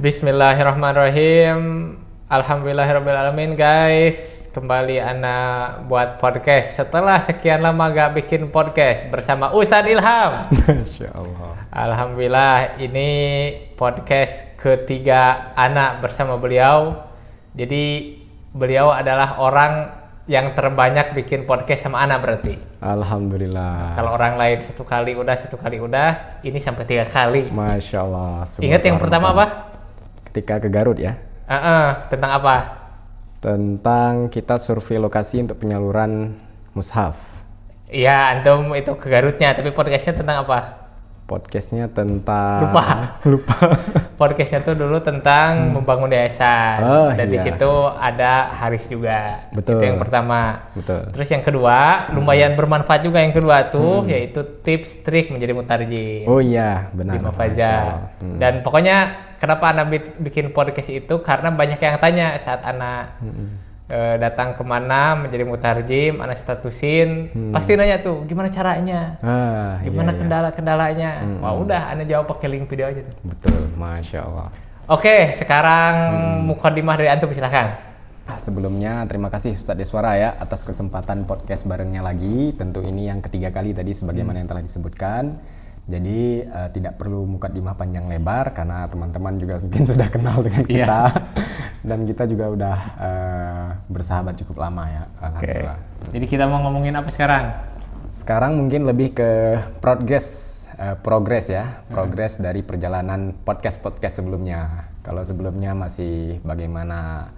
Bismillahirrahmanirrahim. Alhamdulillahirrabbilalamin guys. Kembali Ana buat podcast. Setelah sekian lama gak bikin podcast bersama Ustadz Ilham. Masya Allah. Alhamdulillah ini podcast ketiga Ana bersama beliau. Jadi beliau adalah orang yang terbanyak bikin podcast sama Ana berarti. Alhamdulillah. Kalau orang lain satu kali udah, ini sampai 3 kali. Masya Allah. Ingat yang pertama apa? Ketika ke Garut ya. Tentang apa? Tentang kita survei lokasi untuk penyaluran mushaf. Iya, antum itu ke Garutnya, tapi podcastnya tentang apa? Podcastnya tentang lupa. Podcastnya tuh dulu tentang membangun yayasan. Dan di situ ada Haris juga. Betul. Itu yang pertama. Betul. Terus yang kedua, lumayan bermanfaat juga yang kedua tuh, yaitu tips trik menjadi mutarjim. Oh iya, benar. Di Mafaza. Dan pokoknya kenapa Ana bikin podcast itu karena banyak yang tanya saat Ana datang kemana menjadi mutarjim, Ana statusin, pasti nanya tuh gimana caranya, gimana kendala-kendalanya. Wah udah, Ana jawab pakai link video aja tuh. Betul, Masya Allah. Oke, sekarang mukadimah dari antum, silahkan. Sebelumnya terima kasih Ustadz Deswara ya atas kesempatan podcast barengnya lagi. Tentu ini yang ketiga kali tadi sebagaimana yang telah disebutkan. Jadi tidak perlu mukadimah panjang lebar karena teman-teman juga mungkin sudah kenal dengan kita. Dan kita juga udah bersahabat cukup lama ya. Alhamdulillah. Jadi kita mau ngomongin apa sekarang? Sekarang mungkin lebih ke progres ya. Progres dari perjalanan podcast sebelumnya. Kalau sebelumnya masih bagaimana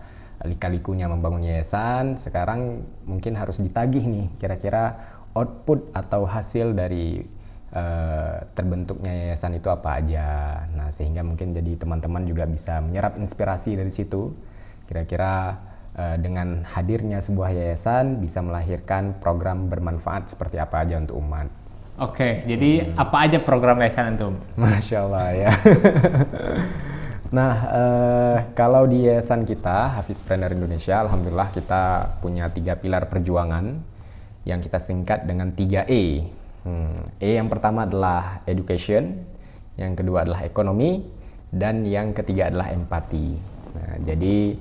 lika-likunya membangun yayasan, sekarang mungkin harus ditagih nih kira-kira output atau hasil dari terbentuknya yayasan itu apa aja. Nah, sehingga mungkin jadi teman-teman juga bisa menyerap inspirasi dari situ. Kira-kira dengan hadirnya sebuah yayasan bisa melahirkan program bermanfaat seperti apa aja untuk umat. Oke, jadi apa aja program yayasan antum? Masya Allah ya. Nah, kalau di yayasan kita, Hafizpreneur Indonesia, alhamdulillah kita punya 3 pilar perjuangan yang kita singkat dengan 3E. Yang pertama adalah education, yang kedua adalah ekonomi, dan yang ketiga adalah empati. Nah, jadi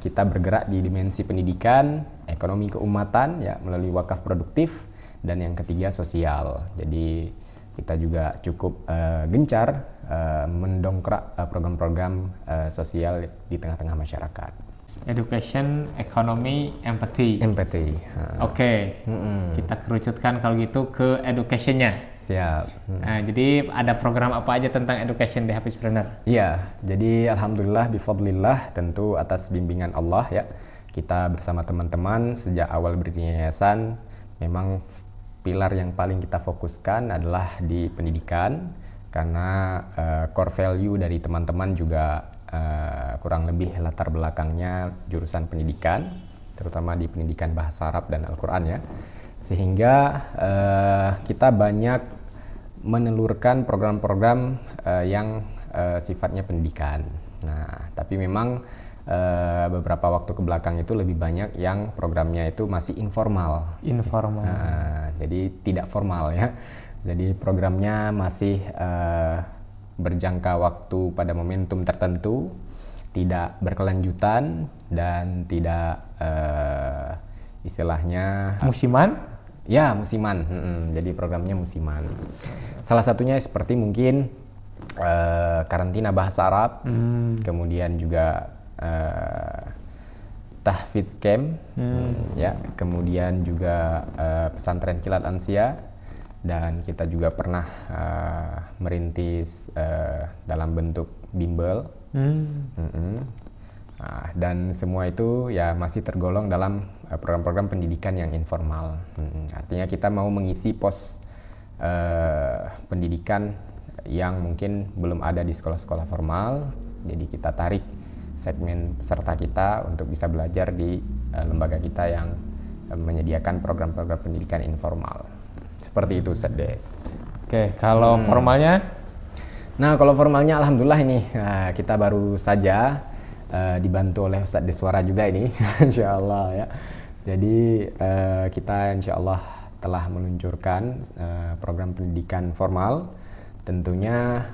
kita bergerak di dimensi pendidikan, ekonomi keumatan ya melalui wakaf produktif, dan yang ketiga sosial. Jadi kita juga cukup gencar mendongkrak program-program sosial di tengah-tengah masyarakat. Education, ekonomi, empathy. Oke. Kita kerucutkan kalau gitu ke educationnya. Siap. Nah, jadi ada program apa aja tentang education di Hafizpreneur? Iya, jadi alhamdulillah bifadlillah tentu atas bimbingan Allah ya. Kita bersama teman-teman sejak awal berdirinya yayasan memang pilar yang paling kita fokuskan adalah di pendidikan karena core value dari teman-teman juga kurang lebih latar belakangnya jurusan pendidikan, terutama di pendidikan bahasa Arab dan Al-Quran ya, sehingga kita banyak menelurkan program-program yang sifatnya pendidikan. Nah, tapi memang beberapa waktu ke belakang itu lebih banyak yang programnya itu masih informal. Jadi tidak formal ya. Jadi programnya masih berjangka waktu pada momentum tertentu, tidak berkelanjutan, dan tidak istilahnya musiman? Ya, musiman. Jadi programnya musiman. Salah satunya seperti mungkin karantina bahasa Arab, kemudian juga tahfidz camp, ya, kemudian juga pesantren kilat Ansia. Dan kita juga pernah merintis dalam bentuk bimbel. Nah, dan semua itu ya masih tergolong dalam program-program pendidikan yang informal. Artinya kita mau mengisi pos pendidikan yang mungkin belum ada di sekolah-sekolah formal. Jadi kita tarik segmen peserta kita untuk bisa belajar di lembaga kita yang menyediakan program-program pendidikan informal. Seperti itu, Ustadz Des. Oke, kalau formalnya? Nah, kalau formalnya alhamdulillah ini kita baru saja dibantu oleh Ustadz Deswara juga ini, insya Allah ya. Jadi kita insya Allah telah meluncurkan program pendidikan formal. Tentunya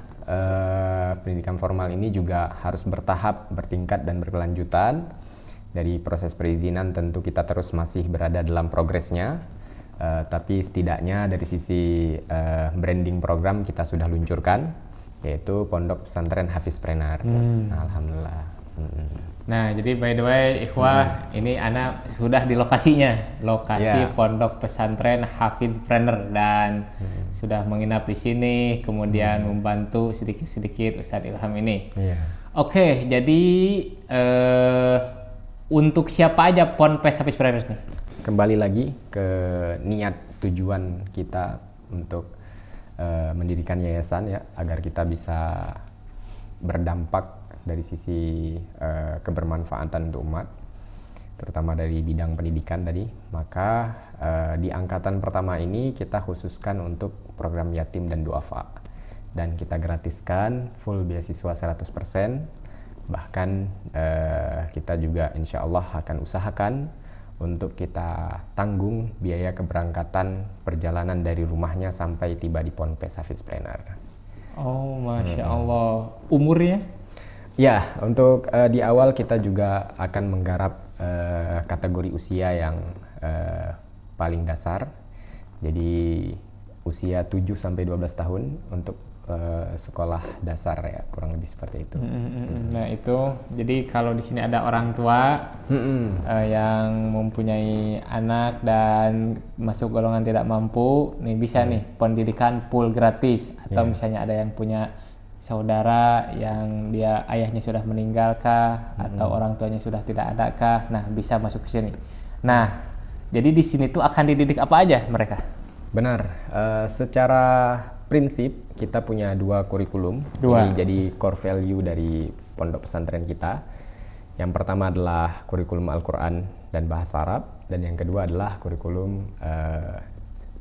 pendidikan formal ini juga harus bertahap, bertingkat dan berkelanjutan. Dari proses perizinan tentu kita terus masih berada dalam progresnya, tapi setidaknya dari sisi branding program kita sudah luncurkan, yaitu Pondok Pesantren Hafizpreneur. Alhamdulillah. Nah, jadi by the way, ikhwah, ini Ana sudah di lokasinya, lokasi Pondok Pesantren Hafizpreneur, dan sudah menginap di sini, kemudian membantu sedikit-sedikit Ustadz Ilham ini. Oke, jadi untuk siapa aja Ponpes Hafizpreneur nih? Kembali lagi ke niat tujuan kita untuk mendirikan yayasan ya, agar kita bisa berdampak dari sisi kebermanfaatan untuk umat, terutama dari bidang pendidikan tadi. Maka di angkatan pertama ini kita khususkan untuk program yatim dan duafa, dan kita gratiskan full beasiswa 100%. Bahkan kita juga insya Allah akan usahakan untuk kita tanggung biaya keberangkatan perjalanan dari rumahnya sampai tiba di Ponpes Hafizpreneur. Oh, Masya Allah. Umurnya? Ya, untuk di awal kita juga akan menggarap kategori usia yang paling dasar. Jadi usia 7-12 tahun untuk sekolah dasar ya, kurang lebih seperti itu. Nah itu, jadi kalau di sini ada orang tua yang mempunyai anak dan masuk golongan tidak mampu, nih bisa nih pendidikan full gratis. Atau misalnya ada yang punya saudara yang dia ayahnya sudah meninggalkah, atau orang tuanya sudah tidak adakah, nah bisa masuk ke sini. Nah, jadi di sini tuh akan dididik apa aja mereka? Benar, secara prinsip kita punya 2 kurikulum. Ini jadi core value dari pondok pesantren kita. Yang pertama adalah kurikulum Al-Quran dan bahasa Arab, dan yang kedua adalah kurikulum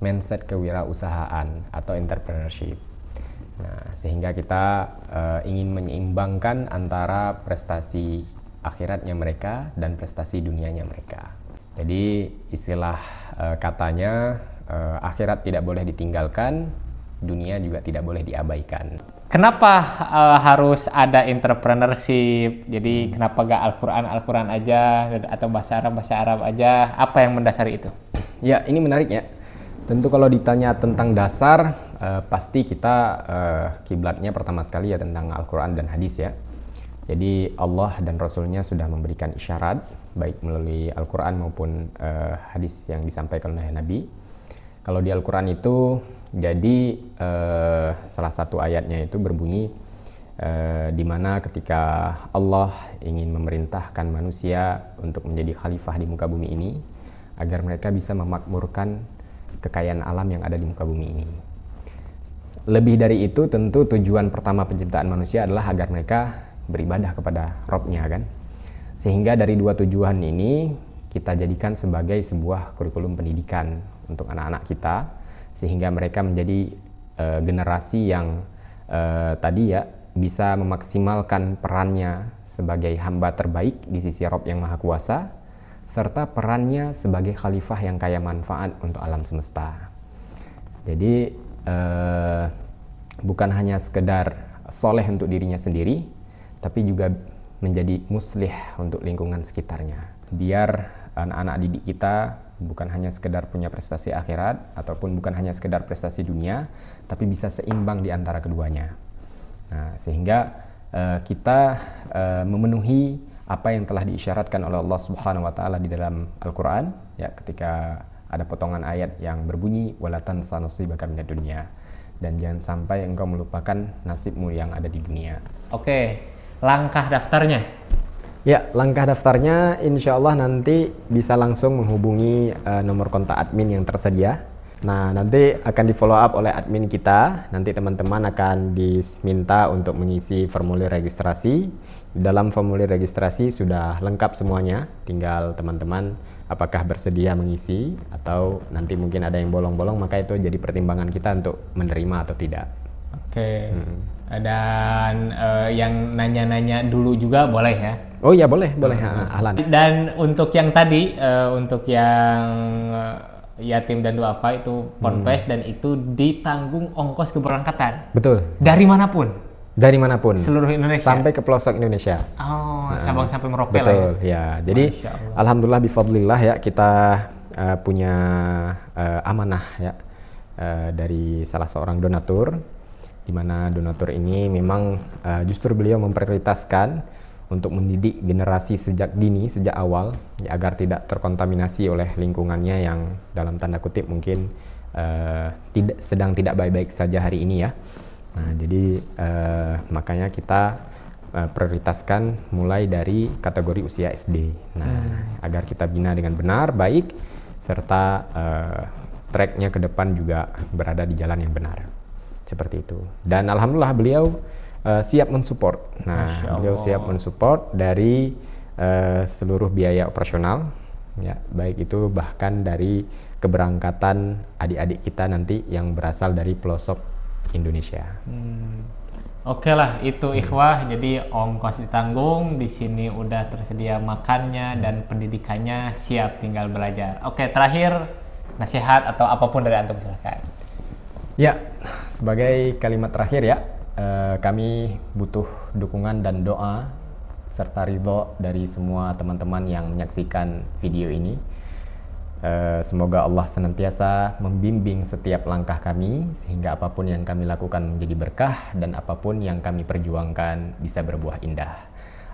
mindset kewirausahaan atau entrepreneurship. Nah, sehingga kita ingin menyeimbangkan antara prestasi akhiratnya mereka dan prestasi dunianya mereka. Jadi istilah katanya akhirat tidak boleh ditinggalkan, dunia juga tidak boleh diabaikan. Kenapa harus ada entrepreneurship? Jadi kenapa gak Al-Quran aja atau bahasa Arab aja? Apa yang mendasari itu? Ya, ini menarik ya. Tentu kalau ditanya tentang dasar, pasti kita kiblatnya pertama sekali ya tentang Al-Quran dan hadis ya. Jadi Allah dan Rasulnya sudah memberikan isyarat, baik melalui Al-Quran maupun hadis yang disampaikan oleh Nabi. Kalau di Al-Quran itu, jadi salah satu ayatnya itu berbunyi di mana ketika Allah ingin memerintahkan manusia untuk menjadi khalifah di muka bumi ini, agar mereka bisa memakmurkan kekayaan alam yang ada di muka bumi ini. Lebih dari itu, tentu tujuan pertama penciptaan manusia adalah agar mereka beribadah kepada Robnya kan. Sehingga dari 2 tujuan ini kita jadikan sebagai sebuah kurikulum pendidikan untuk anak-anak kita, sehingga mereka menjadi generasi yang tadi ya bisa memaksimalkan perannya sebagai hamba terbaik di sisi Rabb yang Maha Kuasa, serta perannya sebagai khalifah yang kaya manfaat untuk alam semesta. Jadi bukan hanya sekedar soleh untuk dirinya sendiri, tapi juga menjadi muslih untuk lingkungan sekitarnya. Biar anak-anak didik kita bukan hanya sekedar punya prestasi akhirat, ataupun bukan hanya sekedar prestasi dunia, tapi bisa seimbang di antara keduanya. Nah, sehingga kita memenuhi apa yang telah diisyaratkan oleh Allah Subhanahu wa taala di dalam Al-Qur'an ya, ketika ada potongan ayat yang berbunyi wala tansa nasibaka minad dunya, dan jangan sampai engkau melupakan nasibmu yang ada di dunia. Oke, langkah daftarnya. Ya, langkah daftarnya insya Allah nanti bisa langsung menghubungi nomor kontak admin yang tersedia. Nah, nanti akan di follow up oleh admin kita. Nanti teman-teman akan diminta untuk mengisi formulir registrasi. Dalam formulir registrasi sudah lengkap semuanya. Tinggal teman-teman apakah bersedia mengisi, atau nanti mungkin ada yang bolong-bolong, maka itu jadi pertimbangan kita untuk menerima atau tidak. Oke. Dan yang nanya-nanya dulu juga boleh ya? Oh iya, boleh, ahlan. Dan untuk yang tadi, untuk yang yatim dan duafa itu ponpes, dan itu ditanggung ongkos keberangkatan. Betul. Dari manapun. Dari manapun. Seluruh Indonesia. Sampai ke pelosok Indonesia. Oh, Sabang sampai Merauke lah. Betul, ya. Jadi alhamdulillah bifadlillah ya kita punya amanah ya dari salah seorang donatur, di mana donatur ini memang justru beliau memprioritaskan untuk mendidik generasi sejak dini, sejak awal ya, agar tidak terkontaminasi oleh lingkungannya yang dalam tanda kutip mungkin sedang tidak baik-baik saja hari ini ya. Nah, jadi makanya kita prioritaskan mulai dari kategori usia SD. Nah, agar kita bina dengan benar, baik, serta tracknya ke depan juga berada di jalan yang benar. Seperti itu. Dan alhamdulillah beliau siap mensupport. Nah, beliau siap mensupport dari seluruh biaya operasional, ya, baik itu bahkan dari keberangkatan adik-adik kita nanti yang berasal dari pelosok Indonesia. Oke lah, itu ikhwah. Jadi ongkos ditanggung, di sini udah tersedia makannya dan pendidikannya, siap tinggal belajar. Oke, terakhir nasihat atau apapun dari antum silahkan. Ya, sebagai kalimat terakhir ya, kami butuh dukungan dan doa serta ridho dari semua teman-teman yang menyaksikan video ini. Semoga Allah senantiasa membimbing setiap langkah kami sehingga apapun yang kami lakukan menjadi berkah dan apapun yang kami perjuangkan bisa berbuah indah.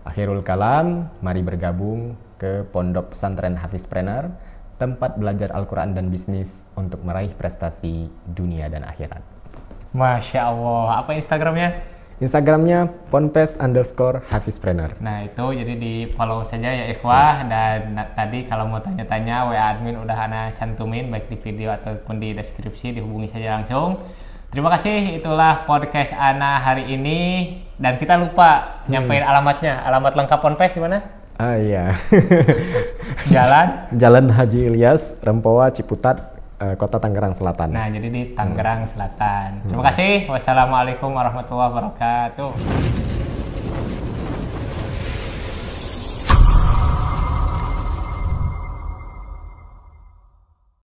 Akhirul kalam, mari bergabung ke Pondok Pesantren Hafizpreneur, tempat belajar Al-Quran dan bisnis untuk meraih prestasi dunia dan akhirat. Masya Allah. Apa Instagramnya? Instagramnya ponpes_hafizpreneur. Nah itu jadi di follow saja ya ikhwah. Dan tadi kalau mau tanya-tanya WA admin udah ana cantumin baik di video ataupun di deskripsi, dihubungi saja langsung. Terima kasih, itulah podcast ana hari ini. Dan kita lupa nyampein alamatnya. Alamat lengkap Ponpes di mana? Ah iya. Jalan Haji Ilyas, Rempoa, Ciputat, Kota Tangerang Selatan. Nah, jadi di Tangerang Selatan. Terima kasih. Wassalamualaikum warahmatullahi wabarakatuh.